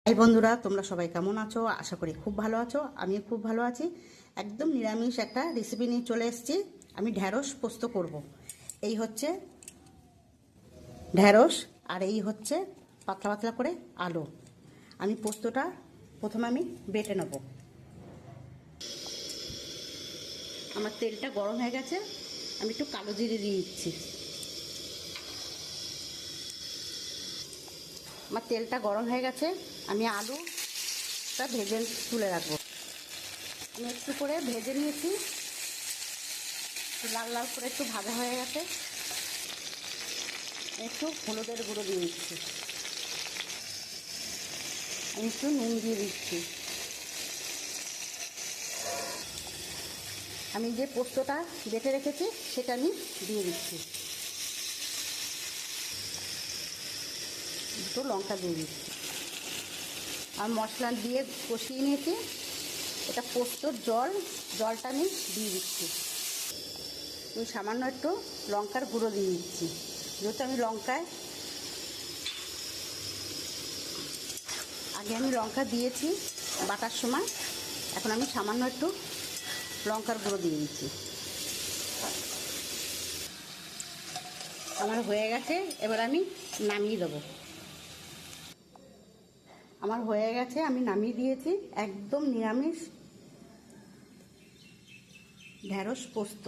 High বন্ধুরা, তোমরা সবাই কেমন আছো? আশা করি খুব ভালো আছো। আমিও খুব ভালো আছি। একদম নিরামিষ একটা রেসিপি নিয়ে চলে এসেছি। আমি ঢ্যাঁড়স পোস্ত করব। এই হচ্ছে ঢ্যাঁড়স আর এই হচ্ছে পাতলা পাতলা করে আলু। আমি পোস্তটা প্রথমে আমি বেটে নেব। আমার তেলটা গরম হয়ে গেছে, আমি একটু কালো জিরে দিয়ে দিচ্ছি। আমার তেলটা গরম হয়ে গেছে, আমি আলুটা ভেজে তুলে রাখবো। আমি একটু করে ভেজে নিয়েছি, লাল লাল করে একটু ভাজা হয়ে গেছে। একটু হলুদের গুঁড়ো দিয়ে দিচ্ছি, আমি একটু নুন দিয়ে দিচ্ছি। আমি যে পোস্তটা বেটে রেখেছি সেটা আমি দিয়ে দিচ্ছি। দুটো লঙ্কা দিয়ে দিচ্ছি আর মশলা দিয়ে কষিয়ে নিয়েছি। এটা পোস্তর জলটা আমি দিয়ে দিচ্ছি। আমি সামান্য একটু লঙ্কার গুঁড়ো দিয়ে দিচ্ছি, যেহেতু আমি আগে আমি লঙ্কা দিয়েছি বাটার সময়। এখন আমি সামান্য একটু লঙ্কার গুঁড়ো দিয়ে দিচ্ছি। আমার হয়ে গেছে, এবার আমি নামিয়ে দেবো। আমার হয়ে গেছে, আমি নামিয়ে দিয়েছি। একদম নিরামিষ ঢ্যাঁড়স পোস্ত।